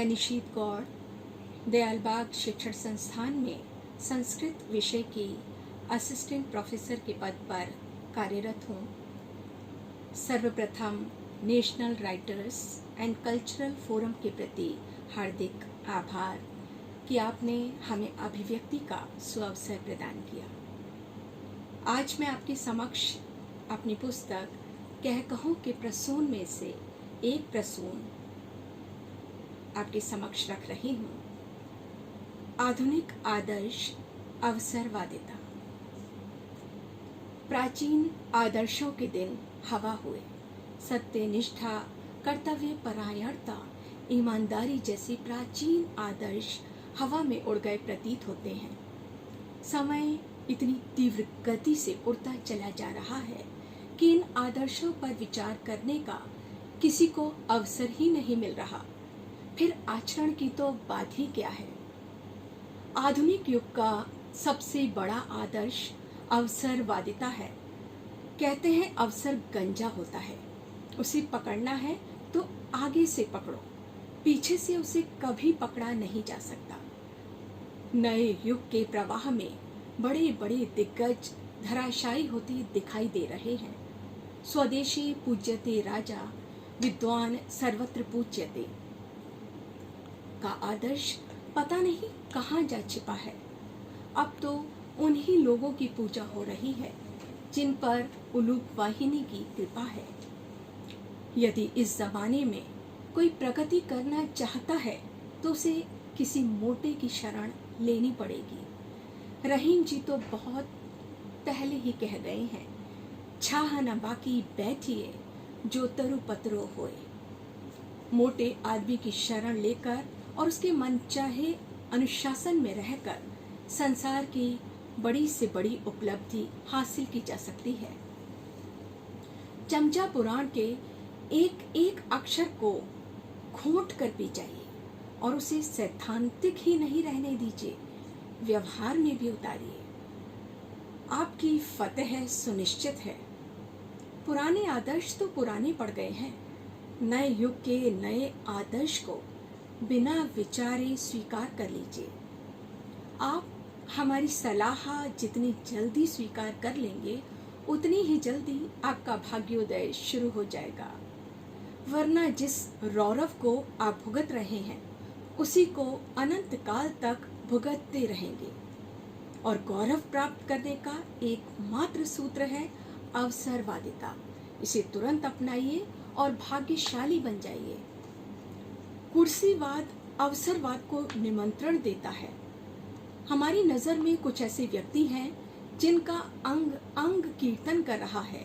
मैं निशीत गौड़ दयालबाग शिक्षण संस्थान में संस्कृत विषय की असिस्टेंट प्रोफेसर के पद पर कार्यरत हूँ। सर्वप्रथम national writers and cultural forum के प्रति हार्दिक आभार कि आपने हमें अभिव्यक्ति का सुअवसर प्रदान किया। आज मैं आपके समक्ष अपनी पुस्तक कह कहो के प्रसून में से एक प्रसून आपके समक्ष रख रही हूँ। आधुनिक आदर्श अवसरवादिता। प्राचीन आदर्शों के दिन हवा हुए। सत्य, निष्ठा, कर्तव्य परायणता, ईमानदारी जैसे प्राचीन आदर्श हवा में उड़ गए प्रतीत होते हैं। समय इतनी तीव्र गति से उड़ता चला जा रहा है कि इन आदर्शों पर विचार करने का किसी को अवसर ही नहीं मिल रहा, फिर आचरण की तो बात ही क्या है। आधुनिक युग का सबसे बड़ा आदर्श अवसरवादिता है। कहते हैं अवसर गंजा होता है, उसे पकड़ना है तो आगे से पकड़ो, पीछे से उसे कभी पकड़ा नहीं जा सकता। नए युग के प्रवाह में बड़े बड़े दिग्गज धराशायी होते दिखाई दे रहे हैं। स्वदेशी पूज्यते राजा, विद्वान सर्वत्र पूज्यते का आदर्श पता नहीं कहाँ जा छिपा है। अब तो उन्हीं लोगों की पूजा हो रही है जिन पर उलूप वाहिनी की कृपा है। यदि इस जमाने में कोई प्रगति करना चाहता है तो उसे किसी मोटे की शरण लेनी पड़ेगी। रहीम जी तो बहुत पहले ही कह गए हैं, छाह न बाकी बैठिए जो तरु पतरो होए। मोटे आदमी की शरण लेकर और उसके मनचाहे अनुशासन में रहकर संसार की बड़ी से बड़ी उपलब्धि हासिल की जा सकती है। चमचा पुराण के एक एक अक्षर को घोंट कर पी जाइए और उसे सैद्धांतिक ही नहीं रहने दीजिए, व्यवहार में भी उतारिए। आपकी फतेह सुनिश्चित है। पुराने आदर्श तो पुराने पड़ गए हैं। नए युग के नए आदर्श को बिना विचारे स्वीकार कर लीजिए। आप हमारी सलाह जितनी जल्दी स्वीकार कर लेंगे उतनी ही जल्दी आपका भाग्योदय शुरू हो जाएगा, वरना जिस रौरव को आप भुगत रहे हैं उसी को अनंत काल तक भुगतते रहेंगे। और गौरव प्राप्त करने का एकमात्र सूत्र है अवसरवादिता। इसे तुरंत अपनाइए और भाग्यशाली बन जाइए। कुर्सीवाद अवसरवाद को निमंत्रण देता है। हमारी नजर में कुछ ऐसे व्यक्ति हैं जिनका अंग अंग कीर्तन कर रहा है,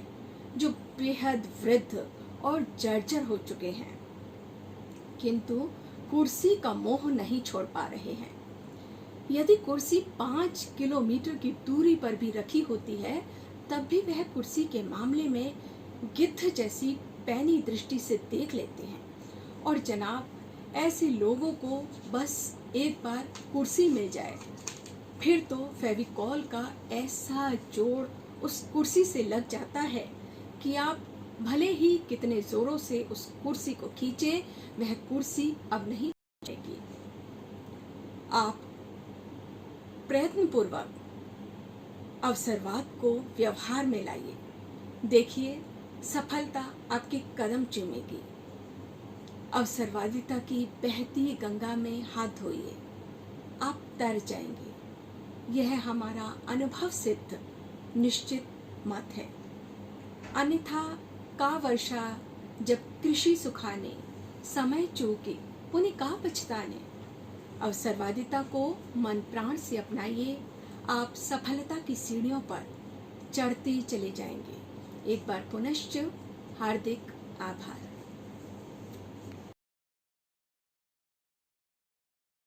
जो बेहद वृद्ध और जर्जर हो चुके हैं, किंतु कुर्सी का मोह नहीं छोड़ पा रहे हैं। यदि कुर्सी 5 किलोमीटर की दूरी पर भी रखी होती है तब भी वह कुर्सी के मामले में गिद्ध जैसी पैनी दृष्टि से देख लेते हैं। और जनाब, ऐसे लोगों को बस एक बार कुर्सी मिल जाए, फिर तो फेविकॉल का ऐसा जोड़ उस कुर्सी से लग जाता है कि आप भले ही कितने जोरों से उस कुर्सी को खींचे, वह कुर्सी अब नहीं चलेगी। आप प्रयत्नपूर्वक अवसरवाद को व्यवहार में लाइए। देखिए, सफलता आपके कदम चूमेगी। अवसरवादिता की बहती गंगा में हाथ धोइए, आप तर जाएंगे। यह हमारा अनुभव सिद्ध निश्चित मत है। अन्यथा का वर्षा जब कृषि सुखाने, समय चूके पुण्य का पछताने। अवसरवादिता को मन प्राण से अपनाइए, आप सफलता की सीढ़ियों पर चढ़ते चले जाएंगे। एक बार पुनश्च हार्दिक आभार।